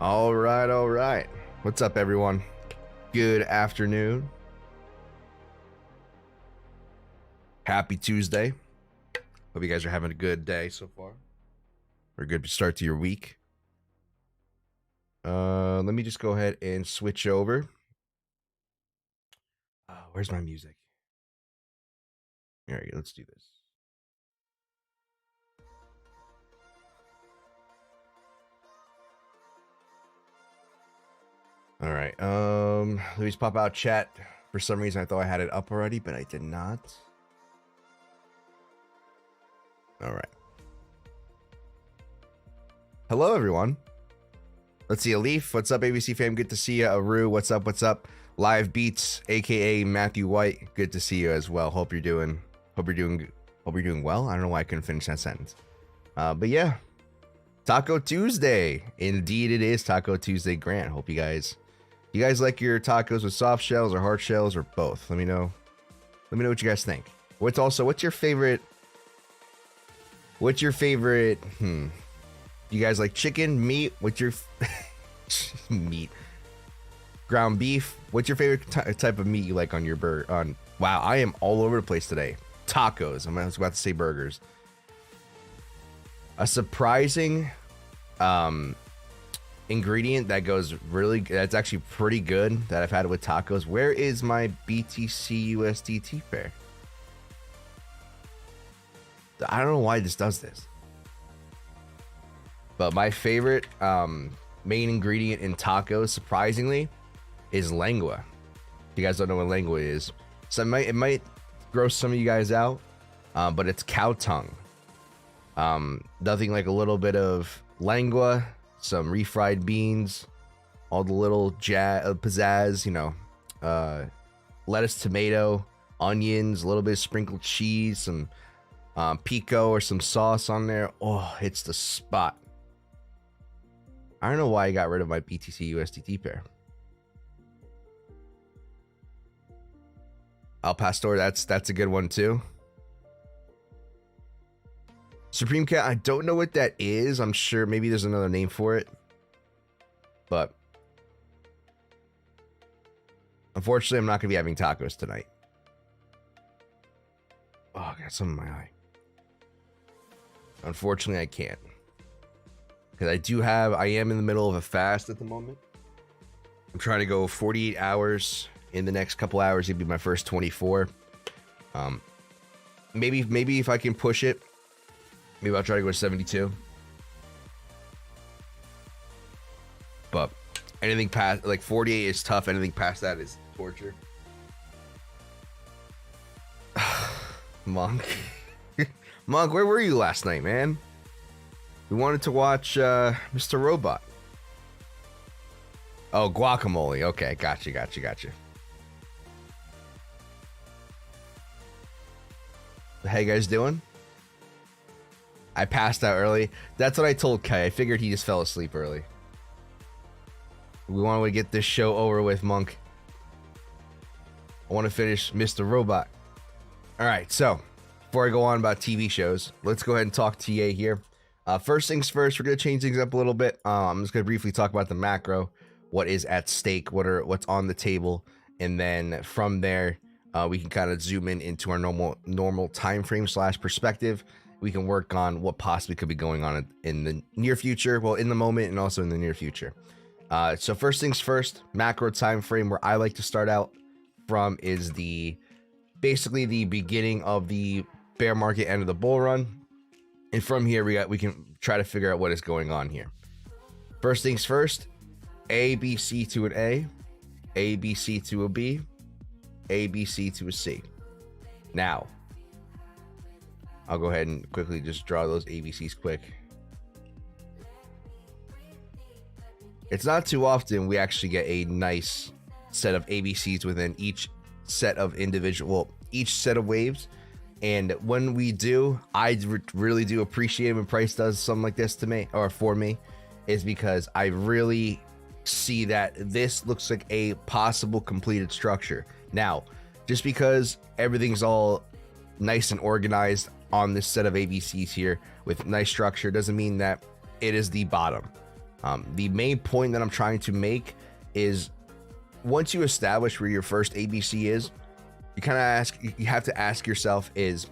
All right, all right. What's up, everyone? Good afternoon. Happy Tuesday. Hope you guys are having a good day so far, or a good start to your week. Let me just go ahead and switch over. Where's my music? All right, let's do this. All right. Let me just pop out chat. For some reason, I thought I had it up already, but I did not. All right. Hello, everyone. Let's see, Alif. What's up, ABC fam? Good to see you. Aru, what's up? What's up? Live Beats, aka Matthew White. Good to see you as well. Hope you're doing well. I don't know why I couldn't finish that sentence. But yeah, Taco Tuesday. Indeed, it is Taco Tuesday. Grant. Hope you guys like your tacos with soft shells or hard shells or both. Let me know. Let me know what you guys think. What's your favorite? You guys like chicken, meat? What's your meat? Ground beef? What's your favorite type of meat you like on your burger? Wow, I am all over the place today. Tacos. I was about to say burgers. A surprising ingredient that's actually pretty good that I've had with tacos. Where is my BTC USDT pair? I don't know why this does this. But my favorite main ingredient in tacos, surprisingly, is lengua. If you guys don't know what lengua is, so it might gross some of you guys out, but it's cow tongue. Nothing like a little bit of lengua, some refried beans, all the little pizzazz, you know, lettuce, tomato, onions, a little bit of sprinkled cheese, some pico or some sauce on there. Oh, it's the spot. I don't know why I got rid of my BTC USDT pair. Al Pastor, that's a good one too. Supreme Cat, I don't know what that is. I'm sure maybe there's another name for it. But unfortunately, I'm not going to be having tacos tonight. Oh, I got some in my eye. Unfortunately, I can't. Because I am in the middle of a fast at the moment. I'm trying to go 48 hours. In the next couple hours, it'd be my first 24. Maybe if I can push it, maybe I'll try to go to 72. But anything past like 48 is tough. Anything past that is torture. Monk, Monk, where were you last night, man? We wanted to watch Mr. Robot. Oh, Guacamole. Okay, gotcha. How you guys doing? I passed out early. That's what I told Kai. I figured he just fell asleep early. We want to get this show over with, Monk. I want to finish Mr. Robot. All right, so before I go on about TV shows, let's go ahead and talk TA here. First things first, we're going to change things up a little bit. I'm just going to briefly talk about the macro, what is at stake, what's on the table, and then from there, we can kind of zoom into our normal time frame / perspective. We can work on what possibly could be going on in the near future, well, in the moment and also in the near future. So first things first, macro time frame where I like to start out from is basically the beginning of the bear market end of the bull run. And from here, we can try to figure out what is going on here. First things first, A, B, C to an A, A, B, C to a B, A, B, C to a C. Now, I'll go ahead and quickly just draw those ABCs quick. It's not too often we actually get a nice set of ABCs within each set of each set of waves. And when we do, I really do appreciate when Price does something like this to me, or for me, is because I really see that this looks like a possible completed structure. Now, just because everything's all nice and organized on this set of ABCs here with nice structure doesn't mean that it is the bottom. The main point that I'm trying to make is once you establish where your first ABC is, you have to ask yourself is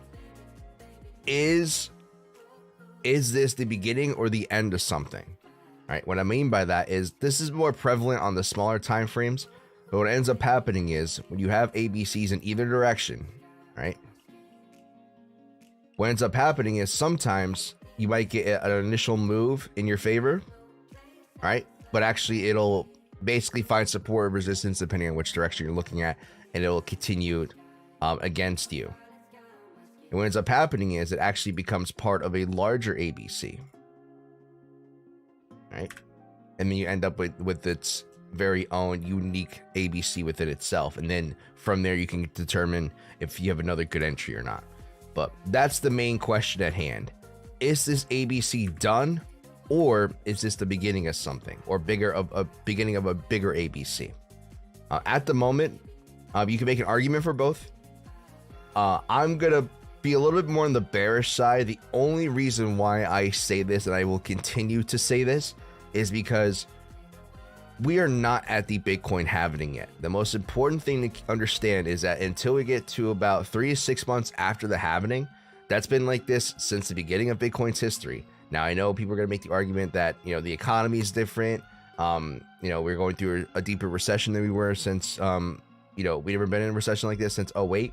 this the beginning or the end of something? All right, what I mean by that is this is more prevalent on the smaller time frames, but what ends up happening is when you have ABCs in either direction, right? What ends up happening is sometimes you might get an initial move in your favor, right? But actually it'll basically find support or resistance depending on which direction you're looking at, and it'll continue against you. And what ends up happening is it actually becomes part of a larger ABC, right? And then you end up with its very own unique ABC within itself. And then from there, you can determine if you have another good entry or not. But that's the main question at hand. Is this ABC done, or is this the beginning of something, or beginning of a bigger ABC? At the moment, you can make an argument for both. I'm going to be a little bit more on the bearish side. The only reason why I say this, and I will continue to say this, is because we are not at the Bitcoin halving yet. The most important thing to understand is that until we get to about 3 to 6 months after the halving, that's been like this since the beginning of Bitcoin's history. Now, I know people are going to make the argument that, the economy is different. We're going through a deeper recession than we were since, we've never been in a recession like this since 2008.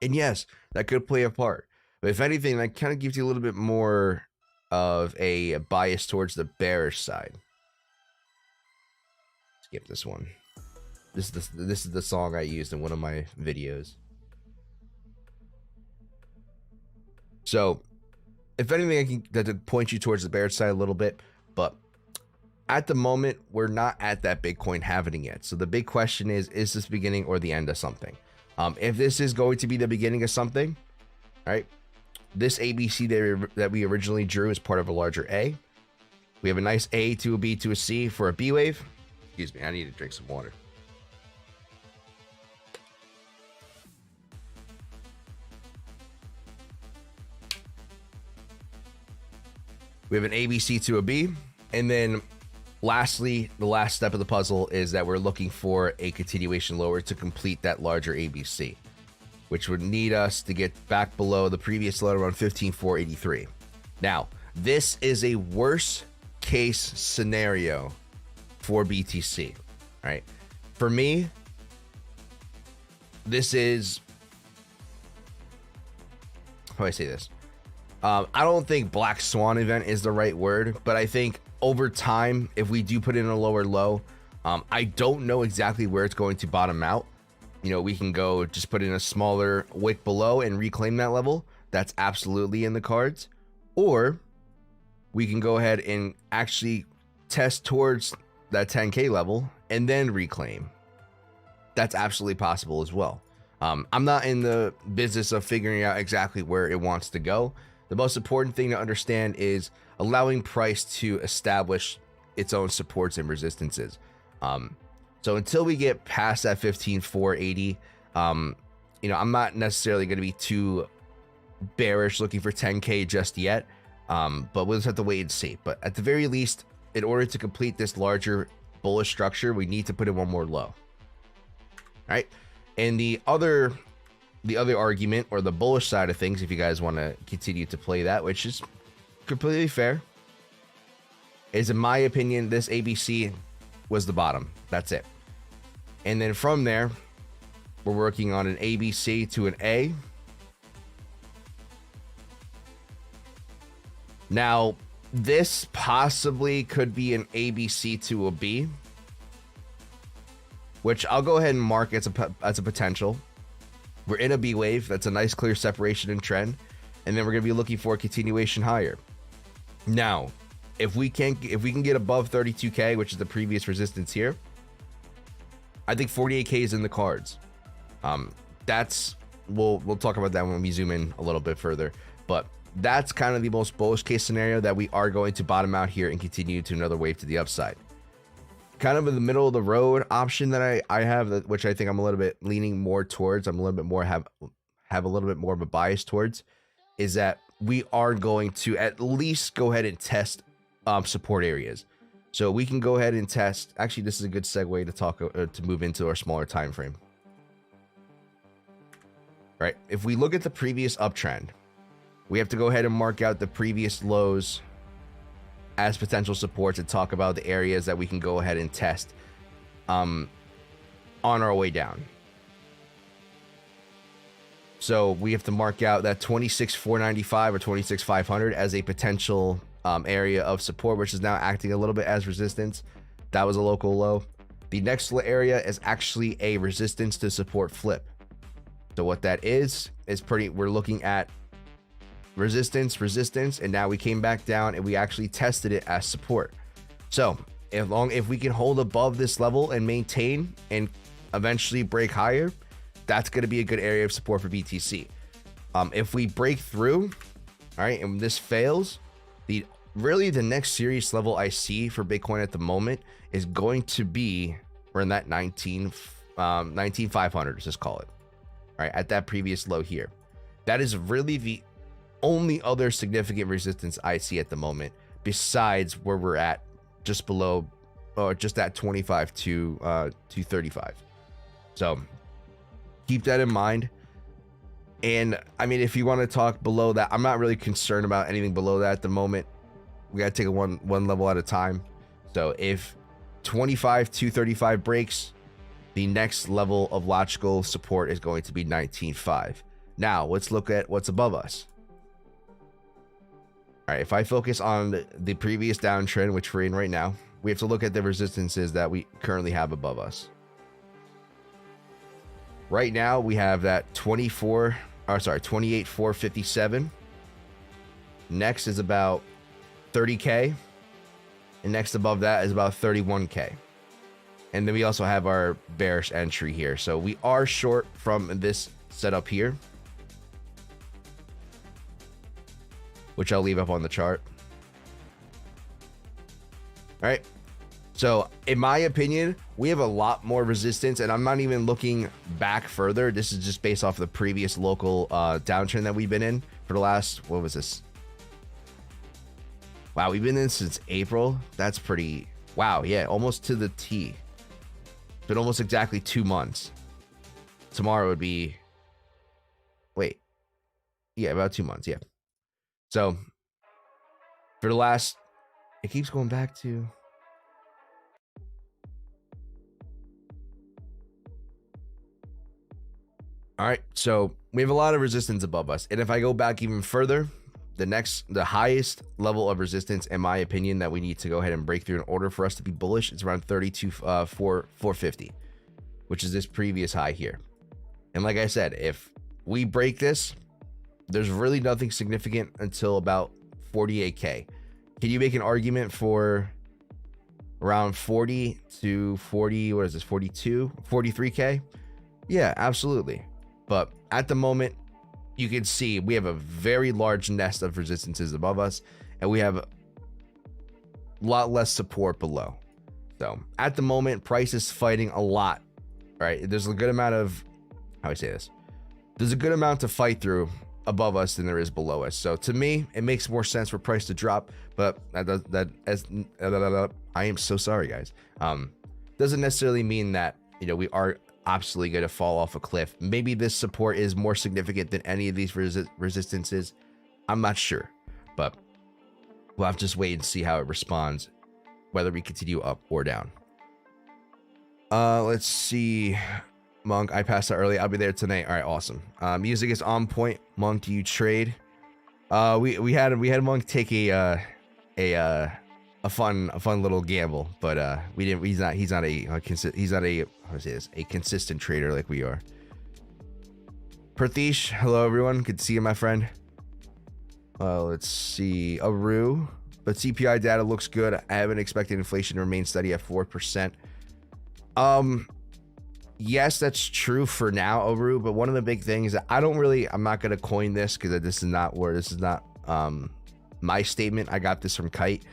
And yes, that could play a part. But if anything, that kind of gives you a little bit more of a bias towards the bearish side. Skip this one. This is the song I used in one of my videos. So, if anything, that could point you towards the bearish side a little bit. But at the moment, we're not at that Bitcoin halving yet. So the big question is this beginning or the end of something? If this is going to be the beginning of something, right? This ABC that we originally drew is part of a larger A. We have a nice A to a B to a C for a B wave. Excuse me, I need to drink some water. We have an ABC to a B, and then lastly, the last step of the puzzle is that we're looking for a continuation lower to complete that larger ABC, which would need us to get back below the previous level around 15,483. Now, this is a worst case scenario for BTC, right? For me, this is, how do I say this? I don't think Black Swan event is the right word, but I think over time, if we do put in a lower low, I don't know exactly where it's going to bottom out. We can go just put in a smaller wick below and reclaim that level. That's absolutely in the cards. Or we can go ahead and actually test towards that 10K level and then reclaim. That's absolutely possible as well. I'm not in the business of figuring out exactly where it wants to go. The most important thing to understand is allowing price to establish its own supports and resistances. So until we get past that 15,480, I'm not necessarily going to be too bearish looking for 10K just yet. But we'll just have to wait and see. But at the very least, in order to complete this larger bullish structure, we need to put in one more low. All right. And the other argument, or the bullish side of things, if you guys want to continue to play that, which is completely fair, is in my opinion, this ABC was the bottom. That's it. And then from there, we're working on an ABC to an A. Now, this possibly could be an ABC to a B, which I'll go ahead and mark as a potential. We're in a B wave. That's a nice clear separation and trend. And then we're going to be looking for a continuation higher. Now, if we can get above 32K, which is the previous resistance here, I think 48K is in the cards. We'll talk about that when we zoom in a little bit further. But that's kind of the most bullish case scenario, that we are going to bottom out here and continue to another wave to the upside. Kind of in the middle of the road option that I have, which I think I'm a little bit leaning more towards, I'm a little bit more have a little bit more of a bias towards, is that we are going to at least go ahead and test support areas. So we can go ahead and test. Actually, this is a good segue to talk to move into our smaller time frame. All right, if we look at the previous uptrend, we have to go ahead and mark out the previous lows as potential supports and talk about the areas that we can go ahead and test on our way down. So we have to mark out that 26,495 or 26,500 as a potential area of support, which is now acting a little bit as resistance. That was a local low. The next area is actually a resistance to support flip. So what that is we're looking at resistance, and now we came back down and we actually tested it as support. So if we can hold above this level and maintain and eventually break higher, that's going to be a good area of support for BTC. If we break through, all right, and this fails, the next serious level I see for Bitcoin at the moment is going to be, we're in that 19,500, let's just call it. All right, at that previous low here. That is really the only other significant resistance I see at the moment, besides where we're at just below, or just at 25 to 235. So keep that in mind. And I mean, if you want to talk below that, I'm not really concerned about anything below that at the moment. We got to take it one level at a time. So if 25 to 235 breaks, the next level of logical support is going to be 19.5. Now let's look at what's above us. All right, if I focus on the previous downtrend, which we're in right now, we have to look at the resistances that we currently have above us. Right now we have that 28,457. Next is about 30K, and next above that is about 31K. And then we also have our bearish entry here. So we are short from this setup here, which I'll leave up on the chart. All right. So in my opinion, we have a lot more resistance, and I'm not even looking back further. This is just based off of the previous local downtrend that we've been in for the last, what was this? Wow, we've been in since April. That's pretty, wow. Yeah, almost to the T. It's been almost exactly 2 months. Tomorrow would be, wait, yeah, about 2 months. Yeah. So for the last, it keeps going back to, all right, so we have a lot of resistance above us. And if I go back even further, the highest level of resistance, in my opinion, that we need to go ahead and break through in order for us to be bullish, it's around 32,450, which is this previous high here. And like I said, if we break this, there's really nothing significant until about 48K. Can you make an argument for around 40 to 40, what is this, 42, 43K? Yeah, absolutely. But at the moment, you can see we have a very large nest of resistances above us, and we have a lot less support below. So at the moment, price is fighting a lot, right? There's a good amount of, how do I say this? There's a good amount to fight through above us than there is below us. So to me, it makes more sense for price to drop, but I am so sorry, guys. Doesn't necessarily mean that, you know, we are absolutely going to fall off a cliff. Maybe this support is more significant than any of these resistances. I'm not sure, but we'll have to just wait and see how it responds, whether we continue up or down. Let's see. Monk, I passed out early. I'll be there tonight. All right, awesome. Music is on point. Monk, do you trade? We had Monk take a fun little gamble, but we didn't. He's not a how to say this, a consistent trader like we are. Prathish, hello everyone. Good to see you, my friend. Let's see. Aru, but CPI data looks good. I haven't expected inflation to remain steady at 4%. Yes, that's true for now, Aru. But one of the big things that I'm not gonna coin this because this is not my statement. I got this from Kite.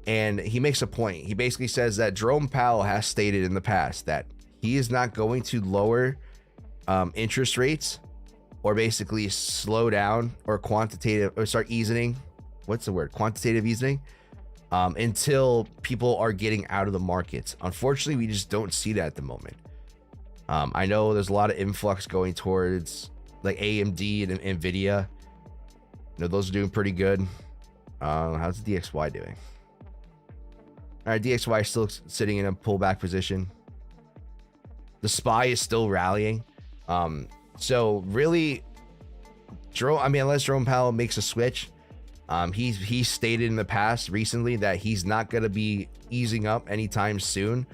And he makes a point. He basically says that Jerome Powell has stated in the past that he is not going to lower interest rates or basically slow down or start easing. What's the word? Quantitative easing until people are getting out of the markets. Unfortunately, we just don't see that at the moment. I know there's a lot of influx going towards like AMD and Nvidia. You know, those are doing pretty good. How's the DXY doing? All right, DXY is still sitting in a pullback position. The SPY is still rallying. So really, unless Jerome Powell makes a switch, he's stated in the past recently that he's not going to be easing up anytime soon.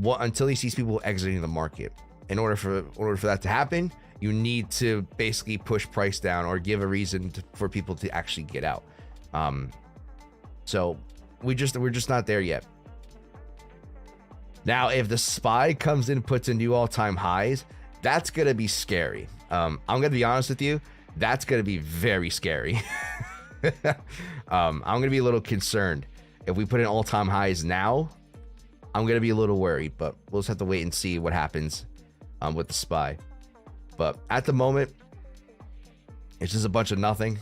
Until he sees people exiting the market. In order for that to happen, you need to basically push price down or give a reason for people to actually get out. So we're just not there yet. Now, if the SPY comes in and puts in new all-time highs, that's gonna be scary. I'm gonna be honest with you, that's gonna be very scary. I'm gonna be a little concerned if we put in all-time highs now. I'm going to be a little worried, but we'll just have to wait and see what happens with the SPY. But at the moment, it's just a bunch of nothing.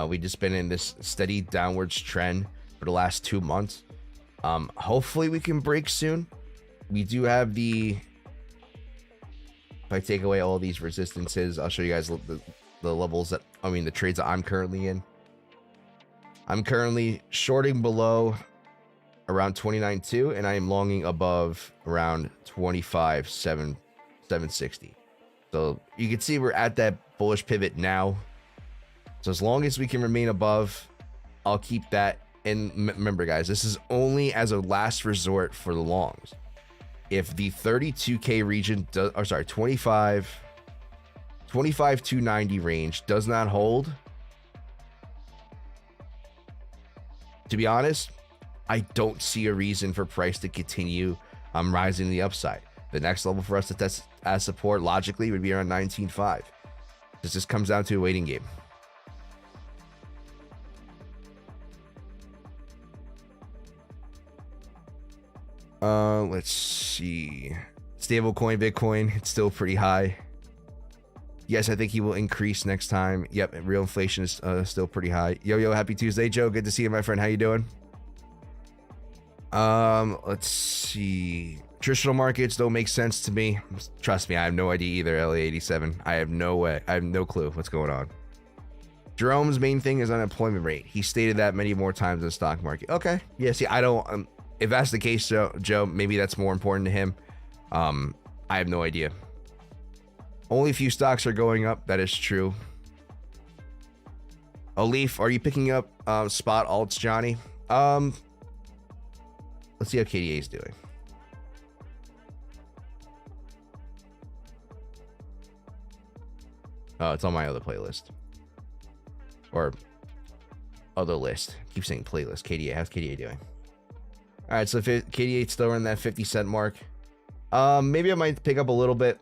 We've just been in this steady downwards trend for the last 2 months. Hopefully we can break soon. We do have if I take away all these resistances, I'll show you guys the levels the trades that I'm currently in. I'm currently shorting below around 29.2, and I am longing above around 25.760. So you can see we're at that bullish pivot now. So as long as we can remain above, I'll keep that. And remember, guys, this is only as a last resort for the longs. If the 32K region does, or sorry, 25,290 range does not hold, to be honest, I don't see a reason for price to continue rising the upside. The next level for us to test as support logically would be around 19.5. This just comes down to a waiting game. Let's see. Stablecoin Bitcoin, it's still pretty high. Yes, I think he will increase next time. Yep, real inflation is still pretty high. Yo, happy Tuesday, Joe. Good to see you, my friend. How you doing? Let's see. Traditional markets don't make sense to me. Trust me, I have no idea either. LA87. I have no clue what's going on. Jerome's main thing is unemployment rate. He stated that many more times in the stock market. Okay. Yeah, see, I don't if that's the case, Joe, maybe that's more important to him. I have no idea. Only a few stocks are going up. That is true. Oh, Leaf, are you picking up spot alts, Johnny? Let's see how KDA is doing. Oh, it's on my other playlist. Or other list. I keep saying playlist. KDA. How's KDA doing? All right, so if KDA is still in that 50-cent mark, maybe I might pick up a little bit.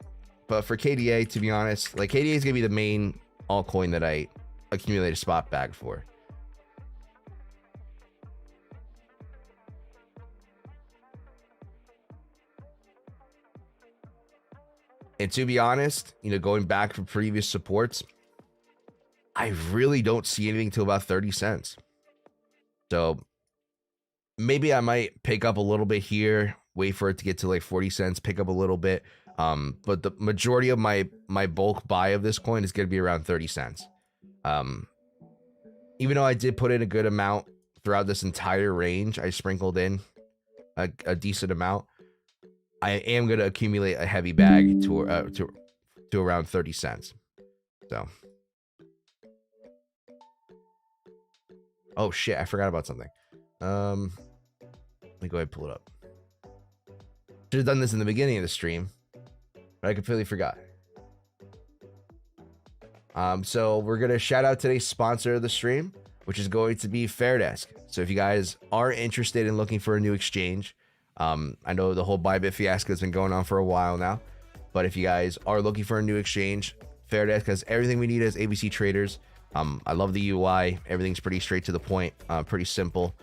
But for KDA, to be honest, like KDA is gonna be the main altcoin that I accumulate a spot bag for. And to be honest, you know, going back from previous supports, I really don't see anything till about 30 cents. So maybe I might pick up a little bit here, wait for it to get to like 40 cents, pick up a little bit. But the majority of my bulk buy of this coin is going to be around 30 cents. Even though I did put in a good amount throughout this entire range, I sprinkled in a decent amount. I am going to accumulate a heavy bag to around 30 cents. So. Oh shit, I forgot about something. Let me go ahead and pull it up. Should have done this in the beginning of the stream, but I completely forgot. So we're going to shout out today's sponsor of the stream, which is going to be Fairdesk. So if you guys are interested in looking for a new exchange, I know the whole Bybit fiasco has been going on for a while now, but if you guys are looking for a new exchange, Fairdesk has everything we need as ABC traders. I love the UI. Everything's pretty straight to the point, pretty simple.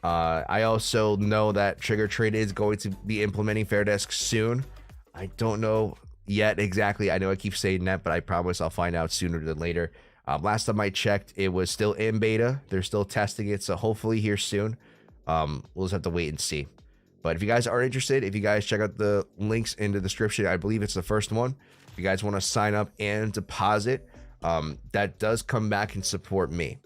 I also know that Trigger Trade is going to be implementing Fairdesk soon. I don't know yet exactly. I know I keep saying that, but I promise I'll find out sooner than later. Last time I checked, it was still in beta. They're still testing it, so hopefully here soon. We'll just have to wait and see. But if you guys are interested, if you guys check out the links in the description, I believe it's the first one. If you guys want to sign up and deposit, that does come back and support me.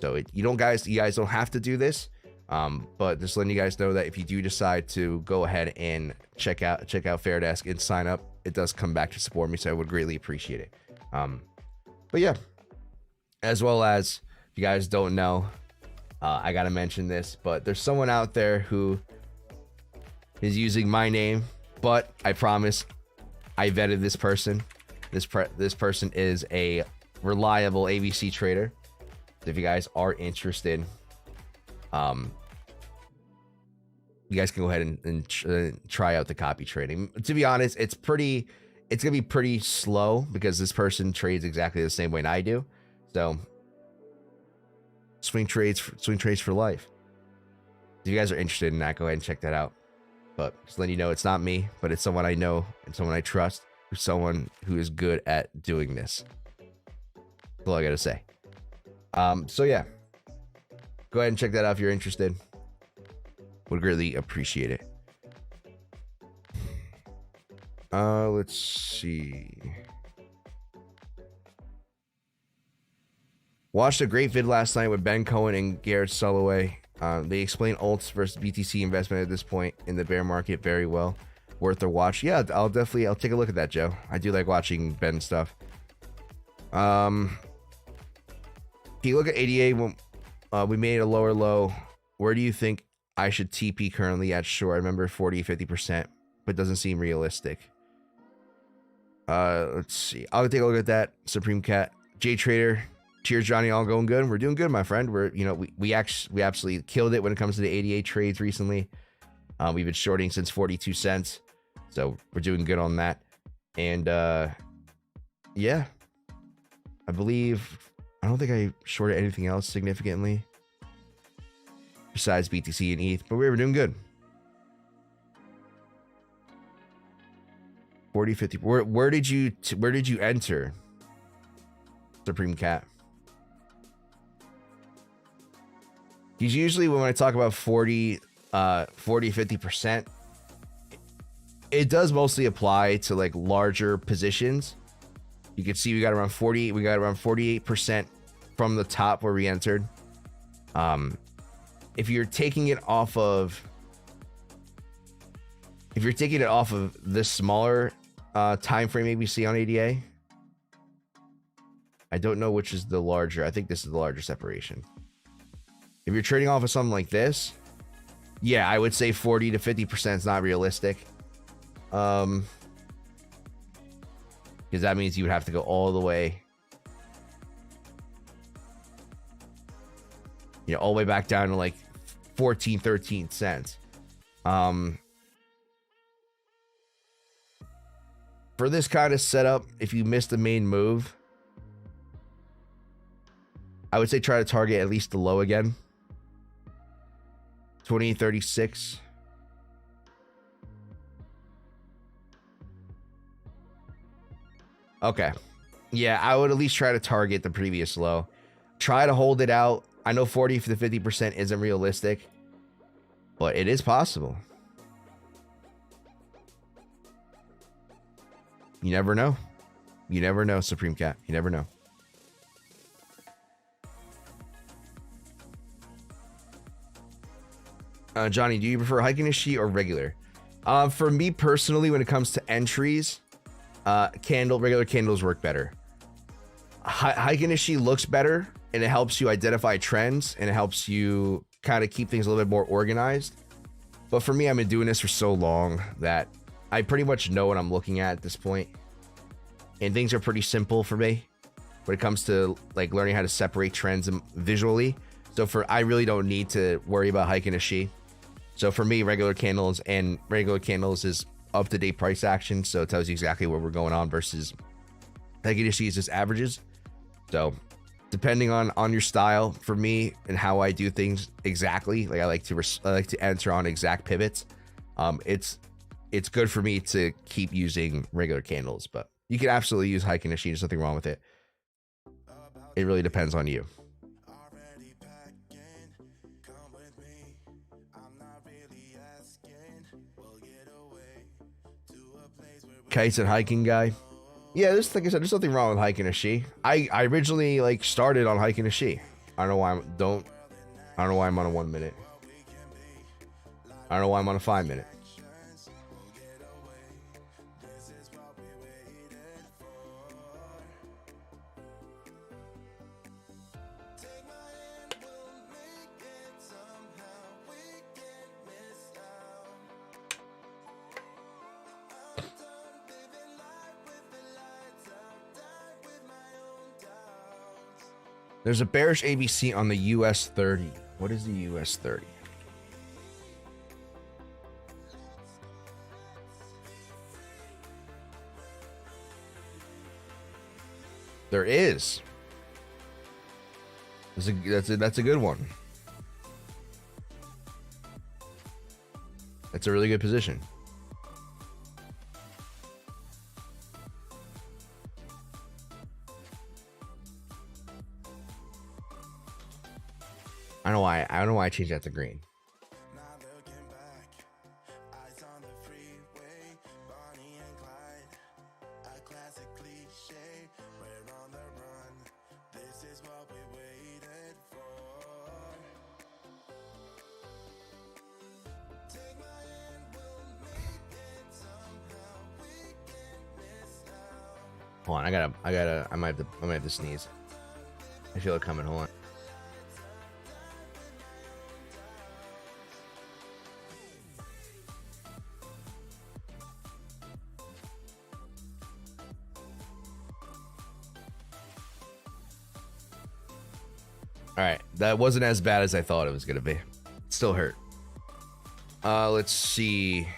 So you guys don't have to do this. But just letting you guys know that if you do decide to go ahead and check out Fairdesk and sign up, it does come back to support me, so I would greatly appreciate it. But yeah, as well as, if you guys don't know, I gotta mention this, but there's someone out there who is using my name, but I promise I vetted this person. This person is a reliable ABC trader. So if you guys are interested, you guys can go ahead and try out the copy trading. To be honest, it's gonna be pretty slow because this person trades exactly the same way I do. So swing trades for life. If you guys are interested in that, go ahead and check that out. But just letting you know, it's not me, but it's someone I know and someone I trust, someone who is good at doing this. That's all I gotta say. So yeah, go ahead and check that out if you're interested. Would greatly appreciate it. Let's see. Watched a great vid last night with Ben Cohen and Garrett Soloway. They explain alts versus BTC investment at this point in the bear market very well. Worth a watch. Yeah, I'll take a look at that, Joe. I do like watching Ben stuff. If you look at ADA, we made a lower low. Where do you think I should TP currently at? Sure, I remember 40-50%, but doesn't seem realistic. Let's see. I'll take a look at that. Supreme Cat, J Trader. Cheers, Johnny. All going good. We're doing good, my friend. We absolutely killed it when it comes to the 88 trades recently. We've been shorting since 42 cents, so we're doing good on that. And yeah, I don't think I shorted anything else significantly besides BTC and ETH, but we were doing good. 40-50. Where did you enter, Supreme Cat? Because usually when I talk about 40-50%, it does mostly apply to like larger positions. You can see we got around 48% from the top where we entered. If you're taking it off of this smaller time frame ABC on ADA, I don't know which is the larger. I think this is the larger separation. If you're trading off of something like this, yeah, I would say 40-50% is not realistic. Because that means you would have to go all the way, all the way back down to like 14-13 cents. For this kind of setup, if you miss the main move, I would say try to target at least the low again. 2036. Okay. Yeah, I would at least try to target the previous low. Try to hold it out. I know 40-50% isn't realistic, but it is possible. You never know. You never know, Supreme Cat. You never know. Johnny, do you prefer Heikin or regular? For me personally, when it comes to entries, regular candles work better. Heikin looks better, and it helps you identify trends, and it helps you kind of keep things a little bit more organized. But for me, I've been doing this for so long that I pretty much know what I'm looking at this point, and things are pretty simple for me when it comes to like learning how to separate trends visually. So I really don't need to worry about Heikin. So for me, regular candles is up-to-date price action, so it tells you exactly where we're going on, versus Heikin is just averages. So depending on your style, for me and how I do things exactly, like I like to enter on exact pivots. It's good for me to keep using regular candles, but you can absolutely use Heikin. There's nothing wrong with it. It really depends on you. Okay, said hiking guy. Yeah, there's, like I said, there's nothing wrong with hiking a Shi. I originally like started on hiking a Shi. I don't know why I don't know why I'm on a 1 minute. I don't know why I'm on a 5 minute. There's a bearish ABC on the US 30. What is the US 30? There is. That's a good one. That's a really good position. I don't know why I changed that to green. Hold on, I might have to sneeze. I feel it coming. Hold on. All right, that wasn't as bad as I thought it was gonna be. It still hurt. Let's see.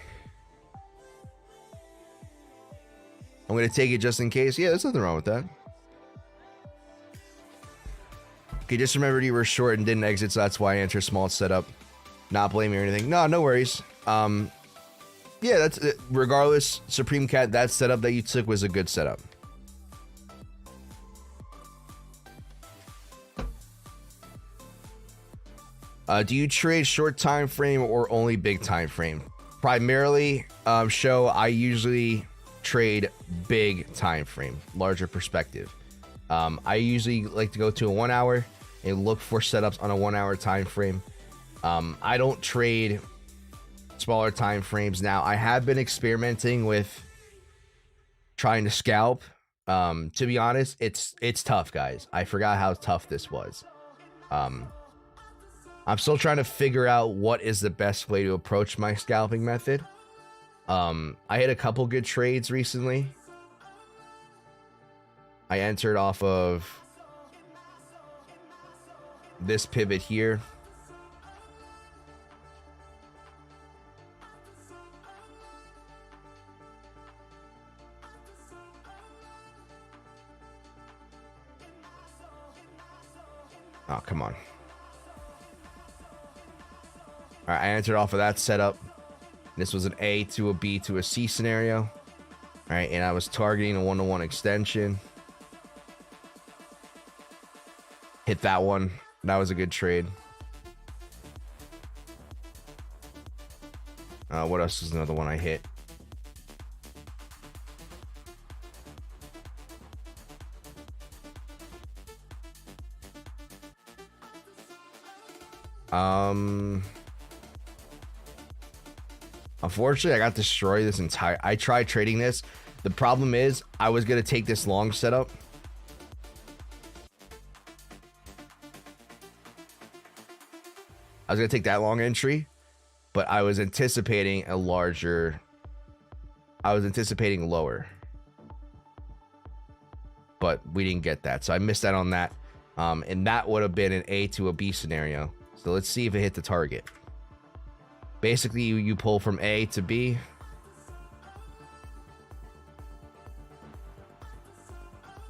I'm gonna take it just in case. Yeah, there's nothing wrong with that. Okay, just remembered you were short and didn't exit, so that's why I entered small setup. Not blaming or anything. No worries. Yeah, that's it. Regardless, Supreme Cat, that setup that you took was a good setup. Do you trade short time frame or only big time frame? Primarily, I usually trade big time frame, larger perspective. I usually like to go to a 1 hour and look for setups on a 1 hour time frame. I don't trade smaller time frames now. I have been experimenting with trying to scalp. To be honest, it's tough, guys. I forgot how tough this was. I'm still trying to figure out what is the best way to approach my scalping method. I had a couple good trades recently. I entered off of this pivot here. Oh, come on. All right, I entered off of that setup. This was an A to a B to a C scenario. All right, and I was targeting a 1-to-1 extension. Hit that one. That was a good trade. What else is another one I hit? Unfortunately, I got destroyed this entire... I tried trading this. The problem is, I was going to take this long setup. I was going to take that long entry, but I was anticipating a larger... I was anticipating lower. But we didn't get that, so I missed out on that. And that would have been an A to a B scenario. So let's see if it hit the target. Basically, you pull from A to B.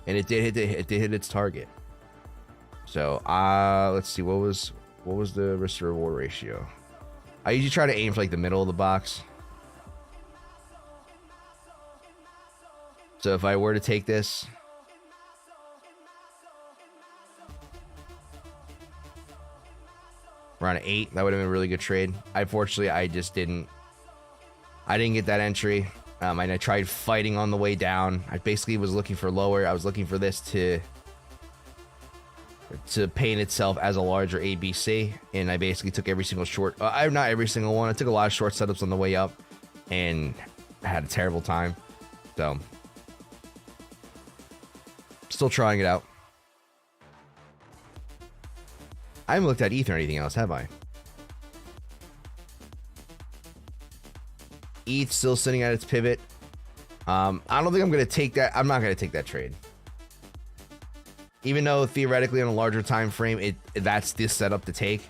And it did hit its target. So let's see, what was the risk to reward ratio? I usually try to aim for like the middle of the box. So if I were to take this, around 8. That would have been a really good trade. Unfortunately, I just didn't. I didn't get that entry. And I tried fighting on the way down. I basically was looking for lower. I was looking for this to paint itself as a larger ABC, and I basically took every single short. Not every single one. I took a lot of short setups on the way up, and I had a terrible time. So, still trying it out. I haven't looked at ETH or anything else, have I? ETH still sitting at its pivot. I don't think I'm going to take that. I'm not going to take that trade. Even though theoretically on a larger time frame, that's this setup to take.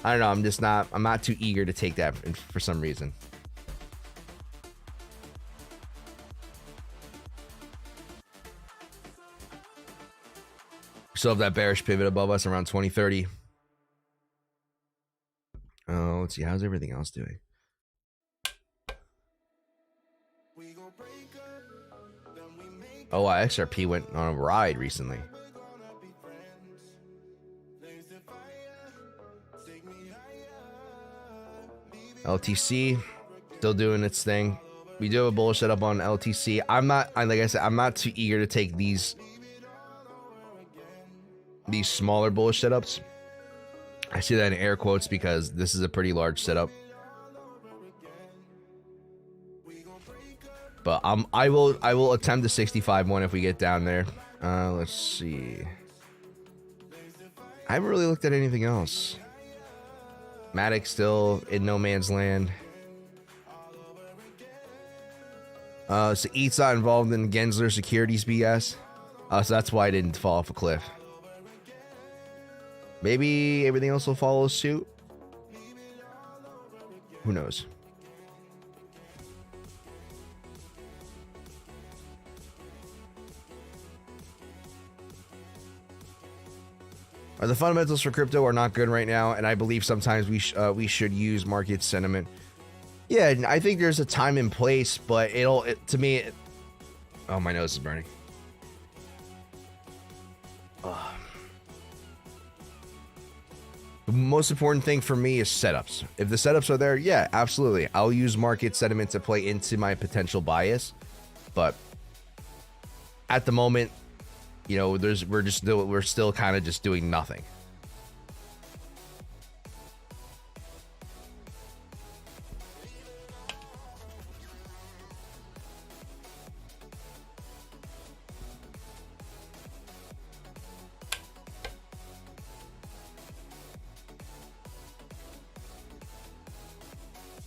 I don't know. I'm not too eager to take that for some reason. We still have that bearish pivot above us around 2030. Oh, let's see. How's everything else doing? Oh, XRP went on a ride recently. LTC still doing its thing. We do have a bullish setup on LTC. Like I said, I'm not too eager to take these smaller bullish setups. I see that in air quotes because this is a pretty large setup. But I will attempt the 65 one if we get down there. Let's see. I haven't really looked at anything else. Matic still in no man's land. So ETH's not involved in Gensler Securities BS. So that's why I didn't fall off a cliff. Maybe everything else will follow suit. Who knows? The fundamentals for crypto are not good right now, and I believe sometimes we should use market sentiment. Yeah, I think there's a time and place, but to me. Oh, my nose is burning. Ugh. The most important thing for me is setups. If the setups are there, yeah, absolutely, I'll use market sentiment to play into my potential bias. But at the moment, you know, we're still kind of just doing nothing.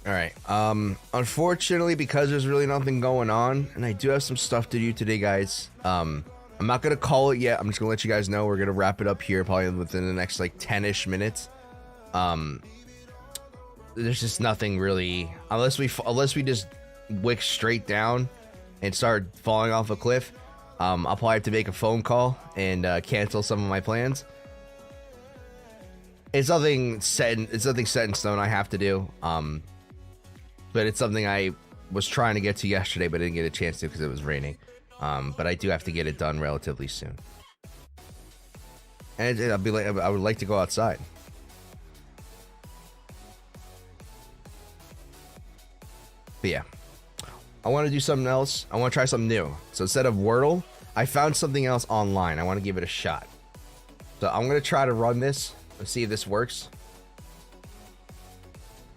All right. Unfortunately, because there's really nothing going on, and I do have some stuff to do today, guys. I'm not gonna call it yet. I'm just gonna let you guys know we're gonna wrap it up here probably within the next like 10-ish minutes. There's just nothing really, unless we just wick straight down and start falling off a cliff. I'll probably have to make a phone call and cancel some of my plans. It's nothing set in stone I have to do. But it's something I was trying to get to yesterday, but didn't get a chance to because it was raining. But I do have to get it done relatively soon. And I would like to go outside. But yeah, I want to do something else. I want to try something new. So instead of Wordle, I found something else online. I want to give it a shot. So I'm going to try to run this. Let's see if this works.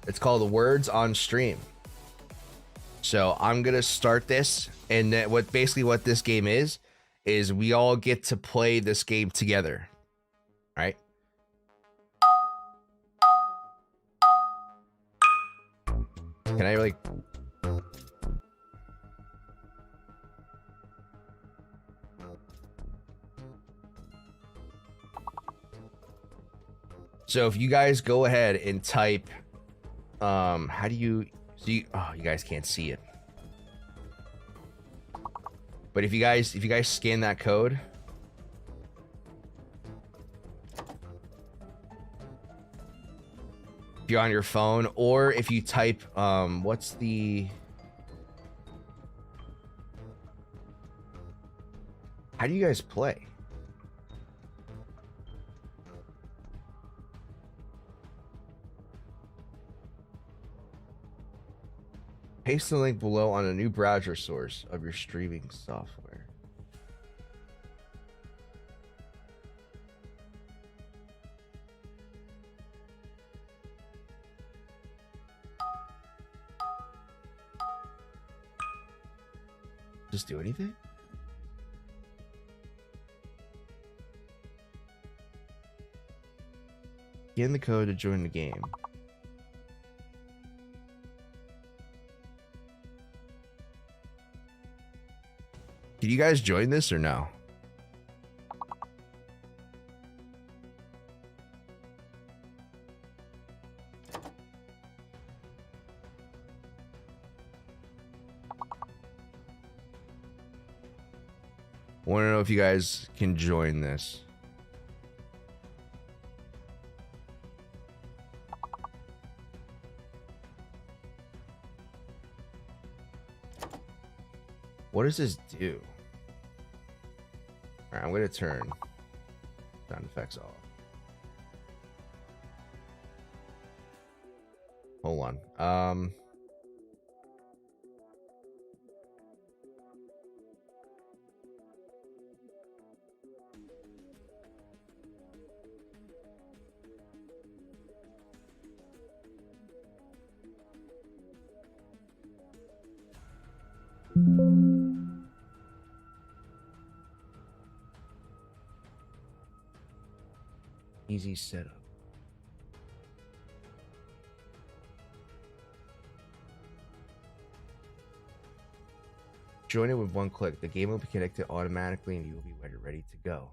It's called the Words on Stream. So I'm going to start this. And then what this game is we all get to play this game together. All right. Can I like... So if you guys go ahead and type, how do you see? Oh, you guys can't see it. But if you guys scan that code, if you're on your phone, or if you type, what's the? How do you guys play? Paste the link below on a new browser source of your streaming software. Just do anything? Scan the code to join the game. Can you guys join this or no? Want to know if you guys can join this. What does this do? All right, I'm going to turn sound effects off. Hold on. Easy setup. Join it with one click. The game will be connected automatically and you will be ready to go.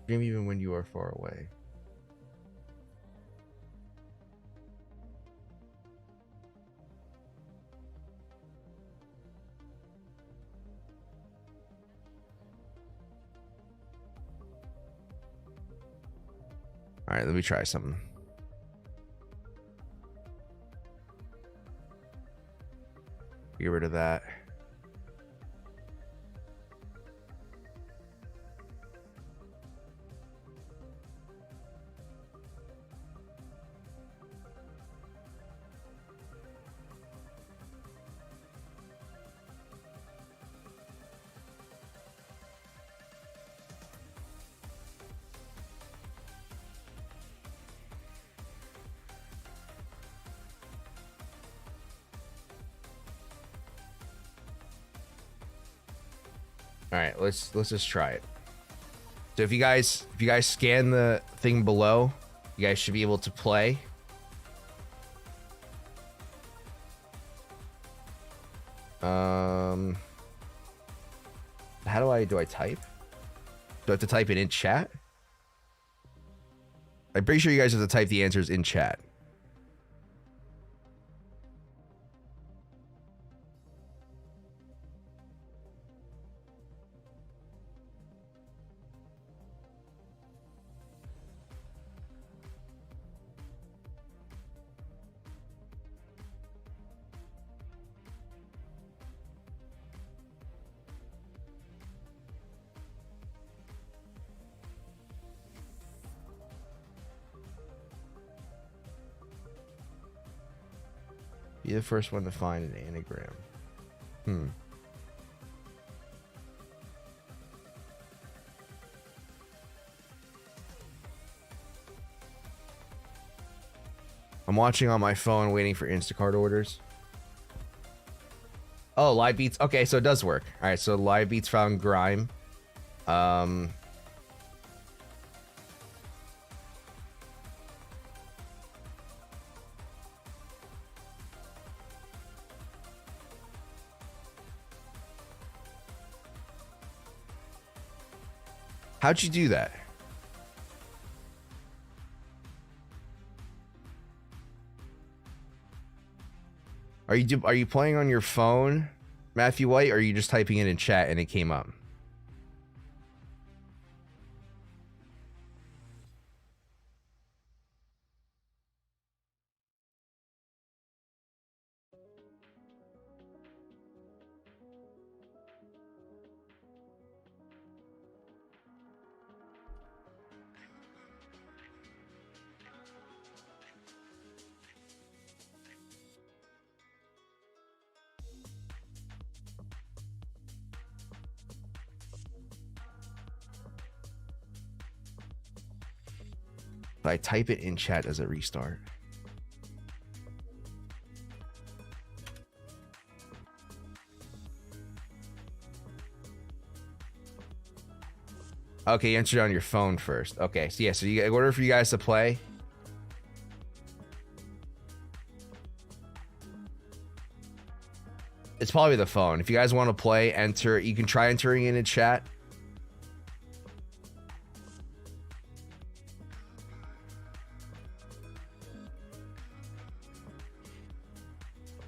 Stream even when you are far away. All right, let me try something. Get rid of that. All right, let's just try it. So if you guys scan the thing below, you guys should be able to play. How do I type? Do I have to type it in chat? I'm pretty sure you guys have to type the answers in chat. Be the first one to find an anagram. I'm watching on my phone, waiting for Instacart orders. Oh, live beats. Okay, so it does work. All right, so live beats found Grime. How'd you do that? Are you playing on your phone, Matthew White, or are you just typing it in chat and it came up? If I type it in chat, does it restart? Okay, you entered on your phone first. Okay, so yeah, so in order for you guys to play, it's probably the phone. If you guys want to play, enter. You can try entering in a chat.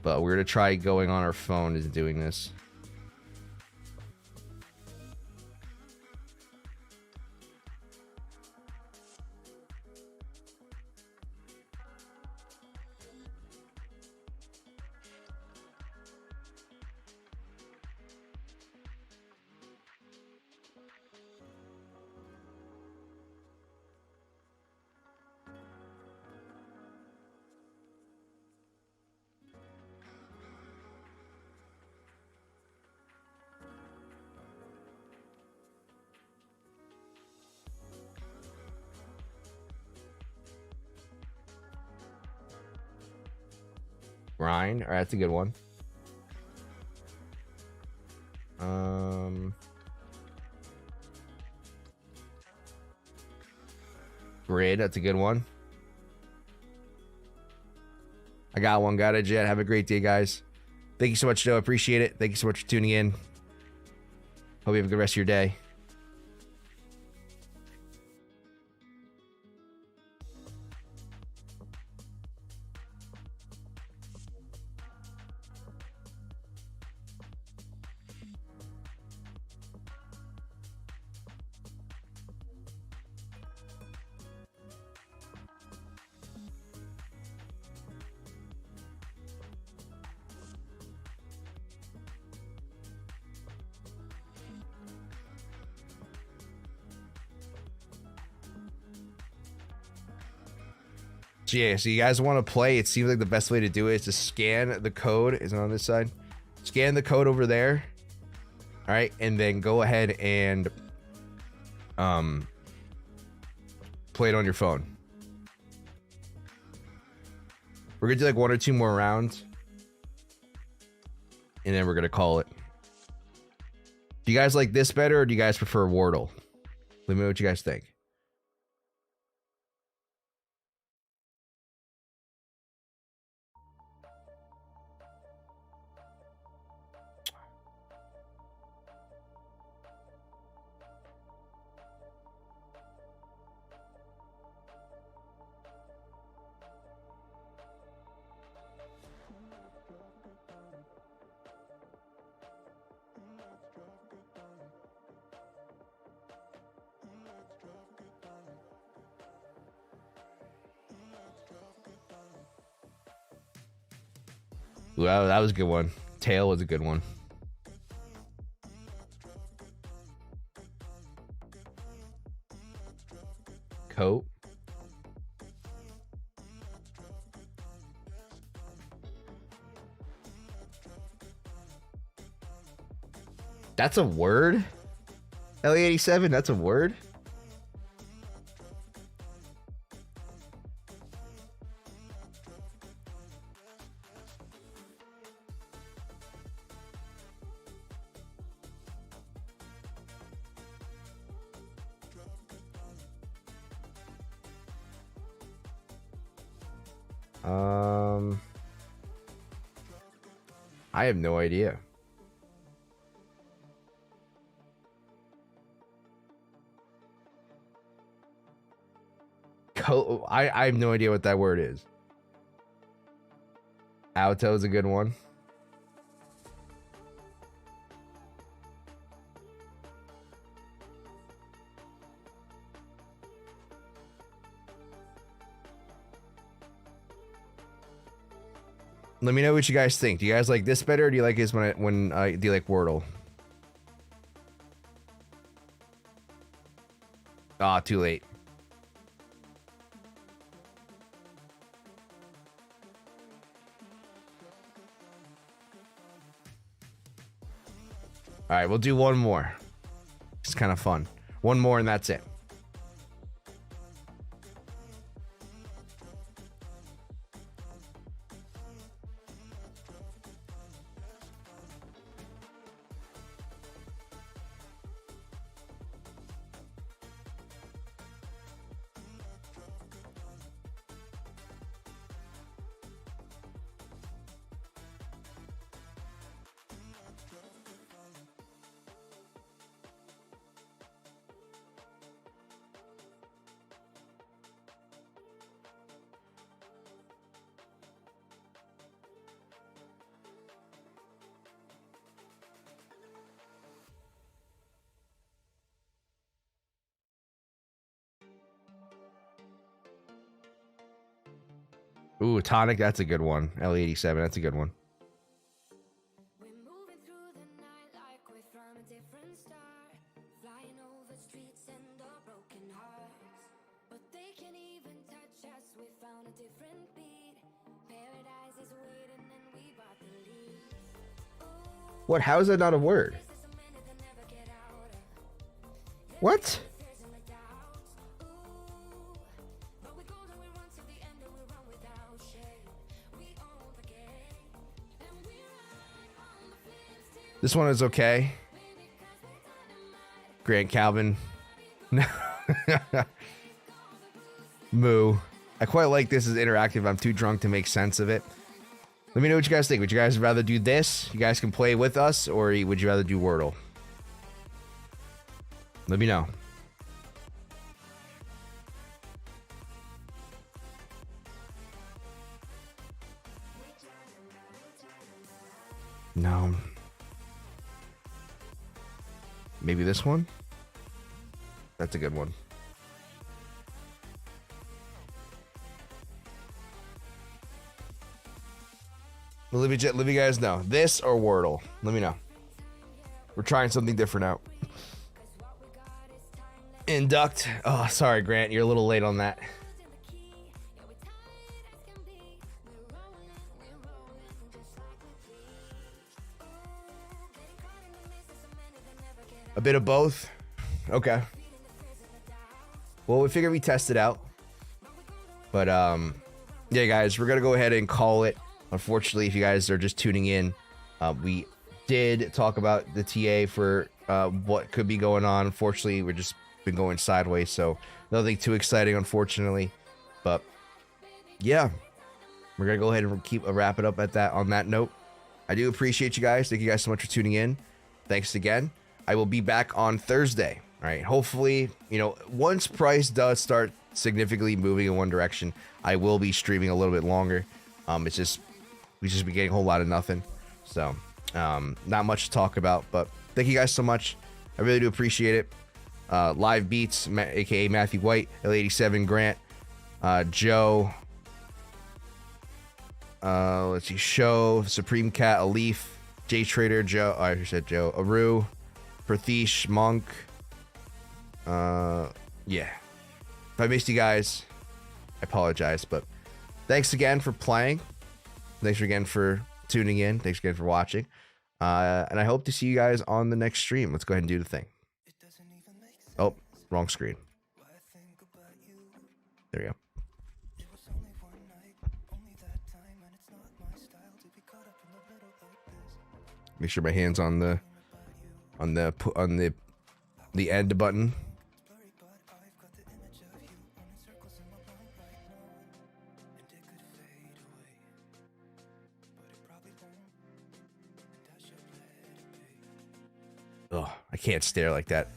But we're gonna try going on our phone and doing this. Grind. All right, that's a good one. Grid. That's a good one. I got one. Got it, Jet. Have a great day, guys. Thank you so much, Joe. Appreciate it. Thank you so much for tuning in. Hope you have a good rest of your day. So yeah, so you guys want to play, it seems like the best way to do it is to scan the code. Is it on this side? Scan the code over there. All right, and then go ahead and play it on your phone. We're gonna do like 1 or 2 more rounds, and then we're gonna call it. Do you guys like this better, or do you guys prefer Wordle? Let me know what you guys think. Wow, that was a good one. Tail was a good one. Coat. That's a word? LE87, that's a word? I have no idea. I have no idea what that word is. Alto is a good one. Let me know what you guys think. Do you guys like this better, or do you like this do you like Wordle? Ah, too late. All right, we'll do one more. It's kind of fun. One more and that's it. Ooh, tonic. That's a good one. L87. That's a good one. What? How is that not a word? What? This one is okay. Grant Calvin. Moo. I quite like this as interactive. I'm too drunk to make sense of it. Let me know what you guys think. Would you guys rather do this? You guys can play with us, or would you rather do Wordle? Let me know. No. Maybe this one? That's a good one. Well, let me guys know. This or Wordle? Let me know. We're trying something different out. Induct. Oh, sorry, Grant. You're a little late on that. A bit of both. Okay. Well, we figured we test it out. But, yeah, guys, we're going to go ahead and call it. Unfortunately, if you guys are just tuning in, we did talk about the TA for what could be going on. Unfortunately, we're just been going sideways, so nothing too exciting, unfortunately. But yeah, we're gonna go ahead and wrap it up at that. On that note, I do appreciate you guys. Thank you guys so much for tuning in. Thanks again. I will be back on Thursday. All right. Hopefully, you know, once price does start significantly moving in one direction, I will be streaming a little bit longer. It's just we just be getting a whole lot of nothing, so not much to talk about. But thank you guys so much. I really do appreciate it. Live Beats, aka Matthew White, L87 Grant, Joe. Let's see, Show, Supreme Cat, Alif, J Trader, Joe. I already said Joe. Aru, Prathish, Monk. Yeah. If I missed you guys, I apologize. But thanks again for playing. Thanks again for tuning in. Thanks again for watching. And I hope to see you guys on the next stream. Let's go ahead and do the thing. Oh, wrong screen. There we go. Make sure my hand's on the end button. Oh, I can't stare like that.